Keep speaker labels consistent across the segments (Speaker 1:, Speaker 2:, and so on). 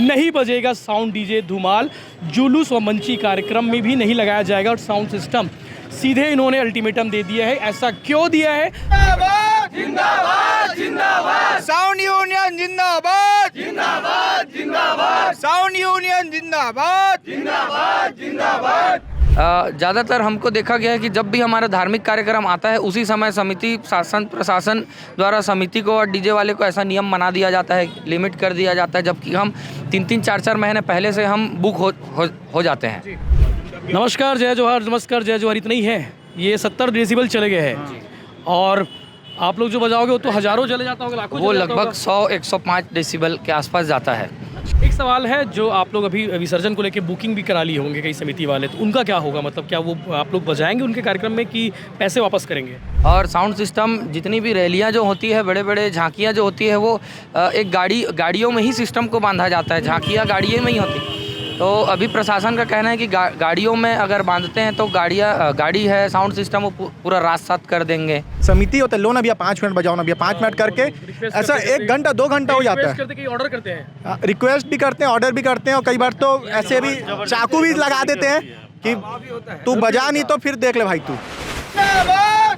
Speaker 1: नहीं बजेगा sound DJ Dhumal, जुलूस व मंची कार्यक्रम में भी नहीं लगाया जाएगा और साउंड सिस्टम। सीधे इन्होंने अल्टीमेटम दे दिया है। ऐसा क्यों दिया है?
Speaker 2: जिंदाबाद जिंदाबाद जिंदाबाद साउंड यूनियन जिंदाबाद जिंदाबाद जिंदाबाद साउंड यूनियन जिंदाबाद जिंदाबाद जिंदाबाद।
Speaker 3: ज़्यादातर हमको देखा गया है कि जब भी हमारा धार्मिक कार्यक्रम आता है उसी समय समिति शासन प्रशासन द्वारा समिति को और डीजे वाले को ऐसा नियम बना दिया जाता है, लिमिट कर दिया जाता है, जबकि हम 3-3 4-4 महीने पहले से हम बुक हो जाते हैं।
Speaker 1: नमस्कार, जय जोहार, नमस्कार, जय जोहार। इतना ही है, ये 70 डेसिबल चले गए हैं और आप लोग जो बजाओगे वो तो हज़ारों चले जाता होगा, लाखों।
Speaker 3: वो लगभग 100-105 डेसिबल के आसपास जाता है।
Speaker 1: एक सवाल है, जो आप लोग अभी विसर्जन को लेके बुकिंग भी करा लिए होंगे कई समिति वाले, तो उनका क्या होगा? मतलब क्या वो आप लोग बजाएंगे उनके कार्यक्रम में कि पैसे वापस करेंगे?
Speaker 3: और साउंड सिस्टम, जितनी भी रैलियां जो होती है, बड़े बड़े झांकियां जो होती है, वो एक गाड़ियों में ही सिस्टम को बांधा जाता है। झांकियां गाड़ियों में ही होती। तो अभी प्रशासन का कहना है कि गाड़ियों में अगर बांधते हैं तो गाड़ी है, साउंड सिस्टम वो पूरा रात साथ कर देंगे।
Speaker 4: समिति होता है, लो ना भैया 5 मिनट बजाओ ना भैया, 5 मिनट करके ऐसा 1 घंटा 2 घंटा हो जाता है।
Speaker 1: ऑर्डर करते हैं,
Speaker 4: रिक्वेस्ट भी करते हैं, ऑर्डर भी करते हैं, और कई बार तो ऐसे भी चाकू भी लगा देते हैं कि तू बजा नहीं तो फिर देख ले भाई तू।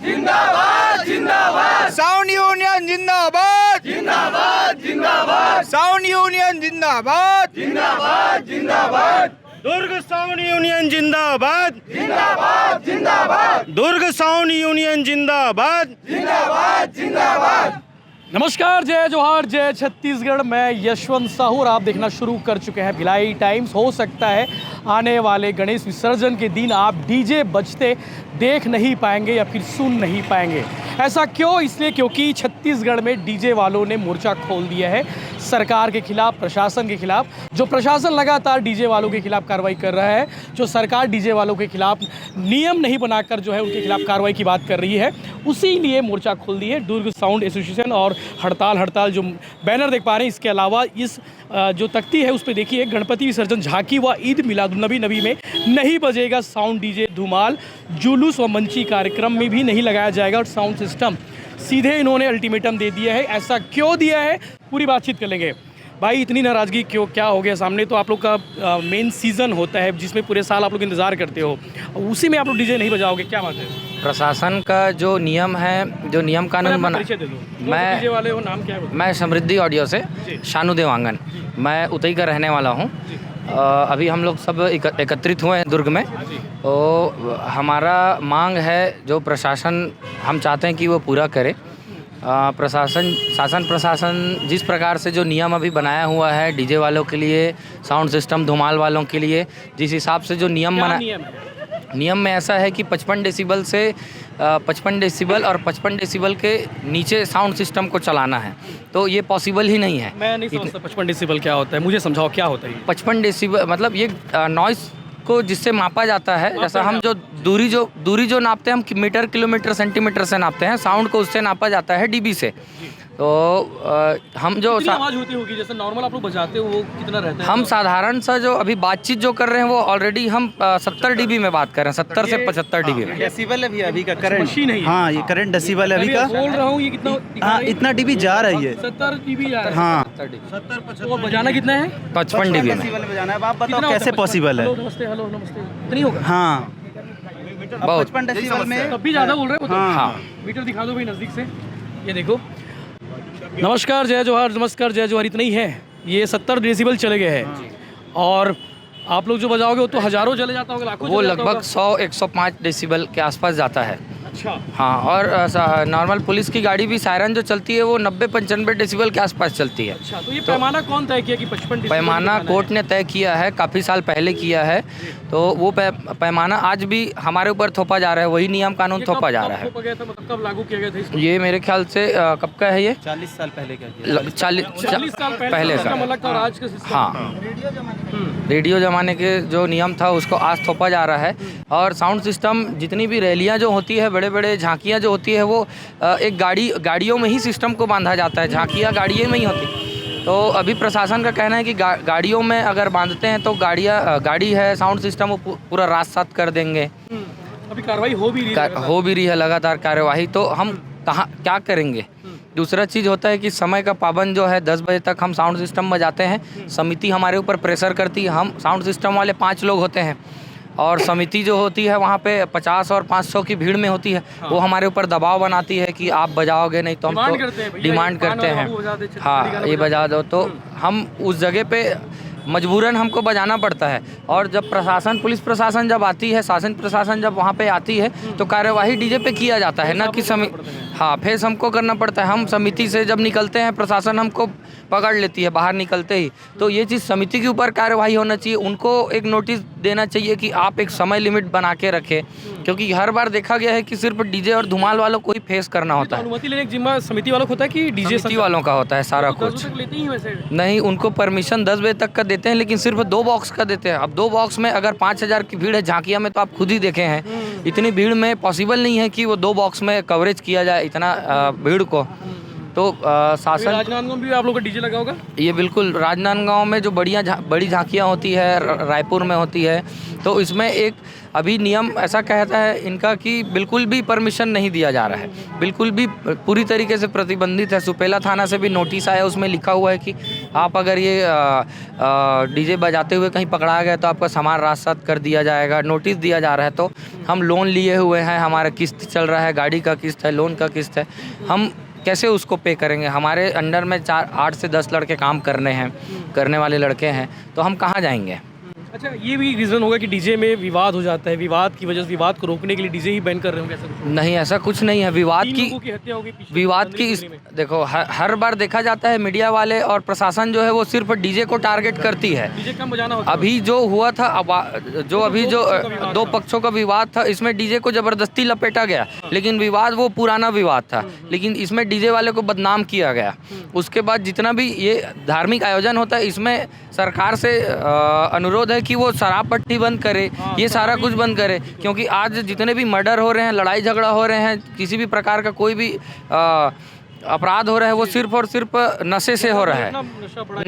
Speaker 2: जिंदाबाद जिंदाबाद साउंड यूनियन जिंदाबाद जिंदाबाद जिंदाबाद साउंड यूनियन जिंदाबाद जिंदाबाद जिंदाबाद
Speaker 5: दुर्ग साउंड यूनियन जिंदाबाद
Speaker 2: जिंदाबाद जिंदाबाद
Speaker 5: दुर्ग साउंड यूनियन जिंदाबाद
Speaker 2: जिंदाबाद जिंदाबाद।
Speaker 1: नमस्कार, जय जोहार, जय छत्तीसगढ़। मैं यशवंत साहू और आप देखना शुरू कर चुके हैं भिलाई टाइम्स। हो सकता है आने वाले गणेश विसर्जन के दिन आप डीजे बजते देख नहीं पाएंगे या फिर सुन नहीं पाएंगे। ऐसा क्यों? इसलिए क्योंकि छत्तीसगढ़ में डीजे वालों ने मोर्चा खोल दिया है सरकार के खिलाफ, प्रशासन के खिलाफ। जो प्रशासन लगातार डीजे वालों के खिलाफ कार्रवाई कर रहा है, जो सरकार डीजे वालों के खिलाफ नियम नहीं बनाकर जो है उनके खिलाफ कार्रवाई की बात कर रही है, उसी लिए मोर्चा खोल दी है दुर्ग साउंड एसोसिएशन। और हड़ताल जो बैनर देख पा रहे हैं, इसके अलावा इस जो तख्ती है उस पर देखिए, गणपति विसर्जन, झांकी व ईद मिलादुन्नबी में नहीं बजेगा साउंड डीजे धुमाल, जुलूस व मंची कार्यक्रम में भी नहीं लगाया जाएगा और साउंड सिस्टम। सीधे इन्होंने अल्टीमेटम दे दिया है। ऐसा क्यों दिया है, पूरी बातचीत कर लेंगे। भाई, इतनी नाराज़गी क्यों, क्या हो गया? सामने तो आप लोग का मेन सीज़न होता है जिसमें पूरे साल आप लोग इंतज़ार करते हो, उसी में आप लोग डीजे नहीं बजाओगे, क्या बात है?
Speaker 3: प्रशासन का जो नियम है, जो नियम कानून बना,
Speaker 1: मैं डीजे वाले हो, नाम क्या है?
Speaker 3: मैं समृद्धि ऑडियो से शानू देवांगन, मैं उतई का रहने वाला हूँ। अभी हम लोग सब एकत्रित हुए हैं दुर्ग में। तो हमारा मांग है, जो प्रशासन हम चाहते हैं कि वो पूरा करे। प्रशासन जिस प्रकार से जो नियम अभी बनाया हुआ है डीजे वालों के लिए, साउंड सिस्टम धुमाल वालों के लिए, जिस हिसाब से जो नियम बना, नियम में ऐसा है कि 55 डेसिबल से 55 डेसिबल और 55 डेसिबल के नीचे साउंड सिस्टम को चलाना है, तो ये पॉसिबल ही नहीं है।
Speaker 1: मैं नहीं समझता 55 डेसिबल क्या होता है, मुझे समझाओ क्या होता है।
Speaker 3: 55 डेसिबल मतलब ये नॉइस को जिससे मापा जाता है, जैसा हम जो दूरी जो नापते हैं, हम मीटर, किलोमीटर, सेंटीमीटर से नापते हैं, साउंड को उससे नापा जाता है डीबी से। तो हम जो
Speaker 1: आवाज़ होती होगी, जैसे नॉर्मल आप लोग बजाते हो, वो कितना रहता है?
Speaker 3: हम साधारण सा जो अभी बातचीत जो कर रहे हैं वो ऑलरेडी हम 70 डीबी में बात कर रहे हैं, 70 से 75 डीबी में।
Speaker 6: डेसिबल है अभी का करंट
Speaker 1: मशीन है ये?
Speaker 6: हाँ, ये करंट डेसिबल है अभी का।
Speaker 1: बोल रहा हूँ, ये कितना?
Speaker 6: हाँ, इतना डीबी जा रही है।
Speaker 1: 70 डीबी जा रहा है।
Speaker 6: हाँ,
Speaker 1: 70 तो बजाना कितना है?
Speaker 3: 55 डीबी में
Speaker 6: डेसिबल बजाना है। आप बताओ कैसे पॉसिबल है?
Speaker 1: हेलो नमस्ते, इतनी होगा?
Speaker 6: हाँ,
Speaker 3: बहुत
Speaker 6: 55 डेसिबल में
Speaker 1: तब भी ज़्यादा बोल रहे हो?
Speaker 3: हाँ।
Speaker 1: मीटर दिखा दो भाई नज़दीक से, ये देखो। नमस्कार, जय जोहार, नमस्कार, जय जोहार। इतना ही है, ये 70 डेसिबल चले गए हैं और आप लोग जो बजाओगे वो तो हज़ारों चले जाता होगा, लाखों।
Speaker 3: वो लगभग 100-105 डेसिबल के आसपास जाता है।
Speaker 1: अच्छा।
Speaker 3: हाँ, और नॉर्मल पुलिस की गाड़ी भी सायरन जो चलती है वो 90-95 डेसिबल के आसपास चलती है।
Speaker 1: अच्छा, तो ये पैमाना कौन तय किया कि 55 डेसिबल?
Speaker 3: पैमाना कोर्ट ने तय किया है, काफ़ी साल पहले किया है। तो वो पैमाना आज भी हमारे ऊपर थोपा जा रहा है, वही नियम कानून थोपा जा रहा है।
Speaker 1: कब लागू किया गया था इसको?
Speaker 3: ये मेरे ख्याल से कब का है ये?
Speaker 6: 40 साल पहले का।
Speaker 3: 40
Speaker 1: साल
Speaker 3: पहले का।
Speaker 1: आज का सिस्टम।
Speaker 3: हाँ, रेडियो जमाने के जो नियम था उसको आज थोपा जा रहा है। और साउंड सिस्टम, जितनी भी रैलियां जो होती है, बड़े बड़े झांकियां जो होती है, वो एक गाड़ियों में ही सिस्टम को बांधा जाता है। झांकियां गाड़ियों में ही होती। तो अभी प्रशासन का कहना है कि गाड़ियों में अगर बांधते हैं तो गाड़ी है, साउंड सिस्टम वो पूरा रात साथ कर देंगे।
Speaker 1: अभी कार्रवाई हो भी रही है,
Speaker 3: लगातार कार्यवाही। तो हम कहाँ क्या करेंगे? दूसरा चीज़ होता है कि समय का पाबंद जो है 10 बजे तक हम साउंड सिस्टम बजाते हैं। समिति हमारे ऊपर प्रेशर करती है। हम साउंड सिस्टम वाले 5 लोग होते हैं और समिति जो होती है वहाँ पे 50 और 500 की भीड़ में होती है। वो हमारे ऊपर दबाव बनाती है कि आप बजाओगे नहीं तो हम तो डिमांड करते हैं, हाँ ये बजा दो। तो हम उस जगह पे मजबूरन हमको बजाना पड़ता है। और जब प्रशासन, पुलिस प्रशासन जब आती है, शासन प्रशासन जब वहाँ पे आती है तो कार्यवाही डीजे पे किया जाता है, ना कि हाँ फेस हमको करना पड़ता है। हम समिति से जब निकलते हैं प्रशासन हमको पकड़ लेती है बाहर निकलते ही। तो ये चीज़ समिति के ऊपर कार्यवाही होना चाहिए। उनको एक नोटिस देना चाहिए कि आप एक समय लिमिट बना के रखें, क्योंकि हर बार देखा गया है कि सिर्फ डीजे और धुमाल वालों को ही फेस करना होता है।
Speaker 1: अनुमति लेने का जिम्मा समिति वालों को होता है कि डीजे
Speaker 3: समिति वालों का होता है सारा कुछ।
Speaker 1: लेते ही वैसे
Speaker 3: नहीं, उनको परमिशन 10 बजे तक का देते हैं, लेकिन सिर्फ 2 बॉक्स का देते हैं। अब 2 बॉक्स में अगर 5000 की भीड़ है झांकिया में, तो आप खुद ही देखे हैं इतनी भीड़ में पॉसिबल नहीं है कि वो 2 बॉक्स में कवरेज किया जाए इतना भीड़ को। तो शासन,
Speaker 1: राजनांदगांव भी आप लोग का डीजे लगा होगा?
Speaker 3: ये बिल्कुल राजनांदगांव में जो बड़ी झांकियाँ होती है, रायपुर में होती है, तो इसमें एक अभी नियम ऐसा कहता है इनका कि बिल्कुल भी परमिशन नहीं दिया जा रहा है, बिल्कुल भी पूरी तरीके से प्रतिबंधित है। सुपेला थाना से भी नोटिस आया, उसमें लिखा हुआ है कि आप अगर ये डीजे बजाते हुए कहीं पकड़ा गया तो आपका सामान राजसात कर दिया जाएगा, नोटिस दिया जा रहा है। तो हम लोन लिए हुए हैं, हमारा किस्त चल रहा है, गाड़ी का किस्त है, लोन का किस्त है, हम कैसे उसको पे करेंगे? हमारे अंडर में 8 से 10 लड़के काम करने वाले लड़के हैं, तो हम कहाँ जाएंगे?
Speaker 1: अच्छा, ये भी रीज़न होगा कि डीजे में विवाद हो जाता है, विवाद की वजह से विवाद को रोकने के लिए डीजे ही बैन कर रहे होंगे, ऐसा कुछ?
Speaker 3: नहीं, ऐसा कुछ नहीं है। विवाद की
Speaker 1: हत्या हो गई पिछले
Speaker 3: विवाद की देखो हर बार देखा जाता है मीडिया वाले और प्रशासन जो है वो सिर्फ डीजे को टारगेट करती है।
Speaker 1: डीजे कम बजाना होता है।
Speaker 3: अभी जो हुआ था, अभी जो 2 पक्षों का विवाद था, इसमें डीजे को ज़बरदस्ती लपेटा गया, लेकिन विवाद वो पुराना विवाद था, लेकिन इसमें डीजे वाले को बदनाम किया गया। उसके बाद जितना भी ये धार्मिक आयोजन होता है, इसमें सरकार से अनुरोध है कि वो शराब पट्टी बंद करे, ये सारा कुछ बंद करे, क्योंकि आज जितने भी मर्डर हो रहे हैं, लड़ाई झगड़ा हो रहे हैं, किसी भी प्रकार का कोई भी अपराध हो रहा है, वो सिर्फ और सिर्फ नशे से हो रहा है,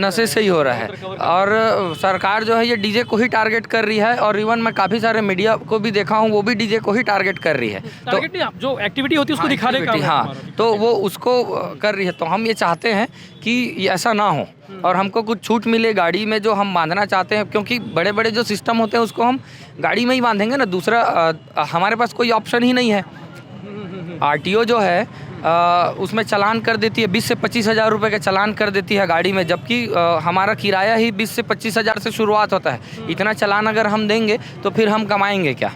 Speaker 3: नशे से ही हो रहा है। और सरकार जो है ये डीजे को ही टारगेट कर रही है, और इवन मैं काफ़ी सारे मीडिया को भी देखा हूँ, वो भी डीजे को ही टारगेट कर रही है।
Speaker 1: तो जो एक्टिविटी होती है उसको दिखाने का,
Speaker 3: हाँ, तो वो उसको कर रही है। तो हम ये चाहते हैं कि ऐसा ना हो और हमको कुछ छूट मिले गाड़ी में जो हम बांधना चाहते हैं, क्योंकि बड़े बड़े जो सिस्टम होते हैं उसको हम गाड़ी में ही बांधेंगे ना, दूसरा हमारे पास कोई ऑप्शन ही नहीं है। आरटीओ जो है उसमें चालान कर देती है, 20 से 25 हज़ार रुपये का चालान कर देती है गाड़ी में, जबकि हमारा किराया ही 20 से 25 हज़ार से शुरुआत होता है। इतना चालान अगर हम देंगे तो फिर हम कमाएंगे क्या?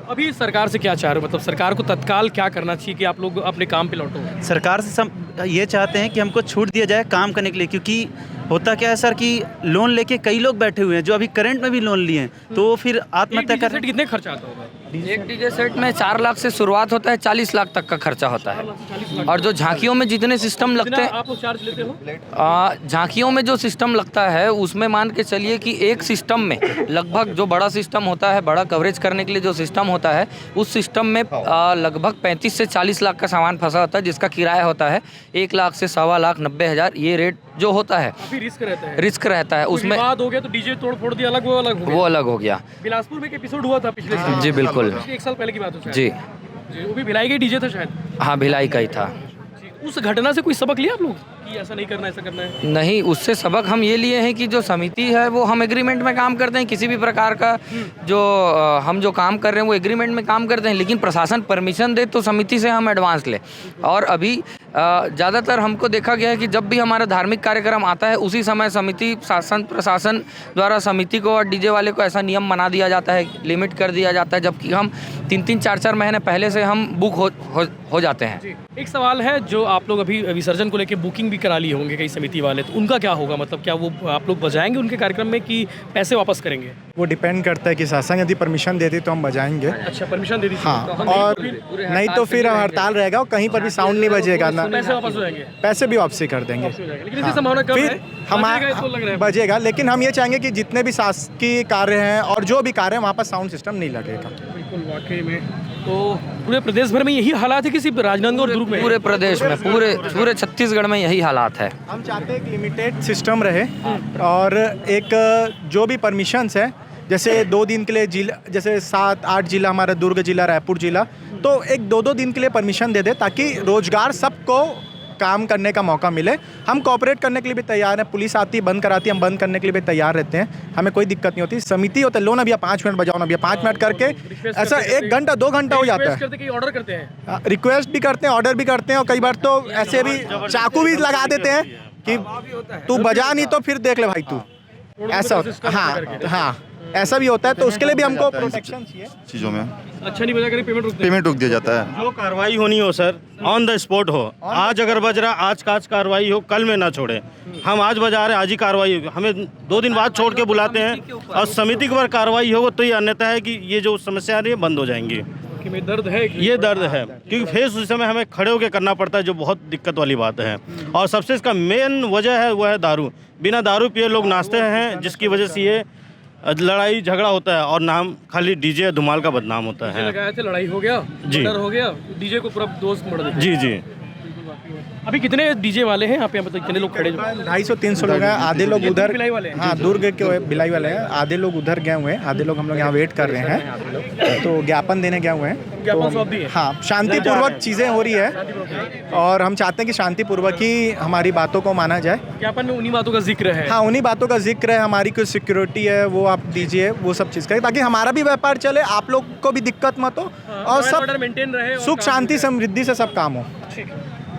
Speaker 1: अभी सरकार से क्या चाह रहे हो? मतलब सरकार को तत्काल क्या करना चाहिए कि आप लोग अपने काम पे लौटो?
Speaker 6: सरकार से ये चाहते हैं कि हमको छूट दिया जाए काम करने के लिए, क्योंकि होता क्या है सर कि लोन लेके कई लोग बैठे हुए हैं जो अभी करंट में भी लोन लिए हैं, तो फिर आत्महत्या कर।
Speaker 1: कितने खर्चा आता होगा?
Speaker 3: एक डीजे सेट में 4 लाख से शुरुआत होता है, 40 लाख तक का खर्चा होता है। और जो झांकियों में जितने सिस्टम लगते हैं,
Speaker 1: आप लोग चार्ज लेते हो?
Speaker 3: झांकियों में जो सिस्टम लगता है उसमें मान के चलिए कि एक सिस्टम में लगभग, जो बड़ा सिस्टम होता है, बड़ा कवरेज करने के लिए जो सिस्टम होता है, उस सिस्टम में लगभग 35 से 40 लाख का सामान फंसा होता है, जिसका किराया होता है 1 लाख से 1.25 लाख, 90,000, ये रेट जो होता है। रिस्क रहता है उसमें।
Speaker 1: बात हो गया तो डीजे तोड़ फोड़ दिया, अलग वो अलग हो गया। बिलासपुर में एक एपिसोड हुआ था पिछले साल।
Speaker 3: जी बिल्कुल,
Speaker 1: 1 साल पहले की बात है
Speaker 3: जी।
Speaker 1: वो भी भिलाई का डीजे था शायद।
Speaker 3: हाँ, भिलाई का ही था।
Speaker 1: उस घटना से कोई सबक लिया आप लोग कि ऐसा नहीं करना, ऐसा करना है?
Speaker 3: नहीं, उससे सबक हम ये लिए हैं कि जो समिति है वो हम एग्रीमेंट में काम करते हैं, किसी भी प्रकार का जो हम जो काम कर रहे हैं वो एग्रीमेंट में काम करते हैं, लेकिन प्रशासन परमिशन दे तो समिति से हम एडवांस ले। और अभी ज़्यादातर हमको देखा गया है कि जब भी हमारा धार्मिक कार्यक्रम आता है उसी समय समिति, शासन प्रशासन द्वारा समिति को और डीजे वाले को ऐसा नियम बना दिया जाता है, लिमिट कर दिया जाता है, जबकि हम 3-3, 4-4 महीने पहले से हम बुक हो जाते हैं।
Speaker 1: एक सवाल है, जो आप लोग अभी विसर्जन को लेकर बुकिंग भी करा लिए होंगे कई समिति वाले, तो उनका क्या होगा? मतलब क्या वो आप लोग बजाएंगे उनके कार्यक्रम में कि पैसे वापस करेंगे?
Speaker 4: वो डिपेंड करता है कि शासन यदि परमिशन देती तो हम बजाएंगे।
Speaker 1: अच्छा, परमिशन दे दी?
Speaker 4: हाँ, और नहीं तो फिर हड़ताल रहेगा और कहीं पर भी साउंड नहीं बजेगा ना,
Speaker 1: पैसे वापस हो जाएंगे,
Speaker 4: पैसे भी वापसी कर देंगे।
Speaker 1: लेकिन इसकी संभावना कम है,
Speaker 4: हमारा बजेगा, लेकिन हम ये चाहेंगे कि जितने भी शासकीय कार्य हैं और जो भी कार्य है वहाँ पर साउंड सिस्टम नहीं लगेगा।
Speaker 1: बिल्कुल, वाकई में। तो पूरे प्रदेश भर में यही हालात है कि सिर्फ राजनांदगांव और दुर्ग में?
Speaker 3: पूरे प्रदेश में, पूरे छत्तीसगढ़ में यही हालात है।
Speaker 4: हम चाहते हैं कि लिमिटेड सिस्टम रहे और एक जो भी परमिशंस है, जैसे 2 दिन के लिए जिला, जैसे 7-8 जिला हमारा दुर्ग जिला, रायपुर जिला, तो एक 2-2 दिन के लिए परमिशन दे दे ताकि रोजगार सबको काम करने का मौका मिले। हम कोऑपरेट करने के लिए भी तैयार हैं, पुलिस आती है बंद कराती है, हम बंद करने के लिए भी तैयार रहते हैं, हमें कोई दिक्कत नहीं होती। समिति होता है, लो ना भैया 5 मिनट बजाओ ना भैया 5 मिनट करके ऐसा 1 घंटा 2 घंटा हो जाता है।
Speaker 1: ऑर्डर करते हैं,
Speaker 4: रिक्वेस्ट भी करते हैं, ऑर्डर भी करते हैं, और कई बार तो ऐसे भी चाकू भी लगा देते हैं कि तू बजा नहीं तो फिर देख ले भाई तू, ऐसा होता है। हाँ हाँ, ऐसा भी होता है, तो उसके लिए भी हमको प्रोटेक्शन चाहिए।
Speaker 7: चीज़ों में
Speaker 1: अच्छा नहीं बजा कर
Speaker 7: पेमेंट रोक दिया जाता है।
Speaker 5: जो कार्रवाई होनी हो सर, ऑन द स्पॉट हो। आज अगर बज रहा, आज का आज कार्रवाई हो, कल में ना छोड़े। हम आज बजा रहे हैं, आज ही कार्रवाई होगी। हमें 2 दिन बाद छोड़ के बुलाते हैं, और समिति के ऊपर कार्रवाई होगा तो ये अन्यथा है कि ये जो समस्या आ रही है बंद हो जाएंगी।
Speaker 1: में दर्द है,
Speaker 5: ये दर्द है, क्योंकि फेस उस समय हमें खड़े होकर करना पड़ता है, जो बहुत दिक्कत वाली बात है। और सबसे इसका मेन वजह है वो है दारू। बिना दारू पिए लोग नाचते हैं, जिसकी वजह से ये लड़ाई झगड़ा होता है, और नाम खाली डीजे धुमाल का बदनाम होता है।
Speaker 1: लगाए थे, लड़ाई हो गया,
Speaker 5: जी।
Speaker 1: मर्डर हो गया, डीजे को पूरा दोस्त मोड़ दिया।
Speaker 5: जी जी।
Speaker 1: अभी कितने डीजे वाले हैं यहाँ पे, मतलब कितने लोग खड़े?
Speaker 4: 250-300 लोग हैं, आधे लोग उधर
Speaker 1: भिलाई वाले हैं?
Speaker 4: हाँ दुर्ग के भिलाई वाले हैं, आधे लोग उधर गए हुए हैं, आधे लोग हम लोग यहाँ वेट कर रहे हैं, तो ज्ञापन देने गए हुए हैं।
Speaker 1: ज्ञापन
Speaker 4: तो
Speaker 1: सौंप दिए?
Speaker 4: हाँ, शांतिपूर्वक चीज़ें हो रही है, और हम चाहते हैं कि शांतिपूर्वक ही हमारी बातों को माना जाए।
Speaker 1: ज्ञापन में उन्हीं बातों का जिक्र है?
Speaker 4: हाँ, उन्हीं बातों का जिक्र है, हमारी कोई सिक्योरिटी है वो आप दीजिए, वो सब चीज़ करें ताकि हमारा भी व्यापार चले, आप लोग को भी दिक्कत मत हो, और सब
Speaker 1: मेंटेन रहे,
Speaker 4: सुख शांति समृद्धि से सब काम हो।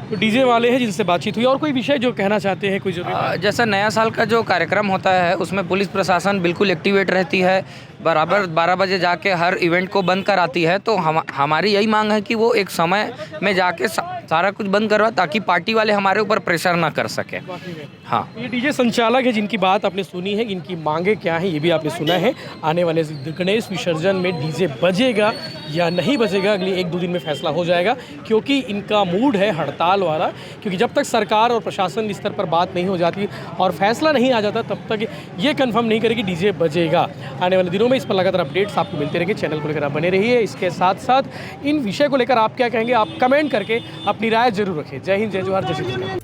Speaker 1: तो डीजे वाले हैं जिनसे बातचीत हुई। और कोई विषय जो कहना चाहते हैं, कोई जरूरी?
Speaker 3: जैसा नया साल का जो कार्यक्रम होता है उसमें पुलिस प्रशासन बिल्कुल एक्टिवेट रहती है, बराबर 12 बजे जाके हर इवेंट को बंद कराती है। तो हमारी यही मांग है कि वो एक समय में जाके सारा कुछ बंद करवा, ताकि पार्टी वाले हमारे ऊपर प्रेशर ना कर सके। हाँ,
Speaker 1: ये डीजे संचालक है जिनकी बात आपने सुनी है, इनकी मांगे क्या हैं ये भी आपने सुना है। आने वाले गणेश विसर्जन में डीजे बजेगा या नहीं बजेगा अगले 1-2 दिन में फैसला हो जाएगा, क्योंकि इनका मूड है हड़ताल वाला। क्योंकि जब तक सरकार और प्रशासन स्तर पर बात नहीं हो जाती और फैसला नहीं आ जाता, तब तक ये कंफर्म नहीं करेगी डीजे बजेगा। आने वाले दिनों में इस पर लगातार अपडेट्स आपको मिलते रहेंगे, चैनल को लेकर आप बने रहिए। इसके साथ साथ इन विषय को लेकर आप क्या कहेंगे, आप कमेंट करके अपनी राय जरूर रखें। जय हिंद, जय जोहार, जय श्री कृष्ण।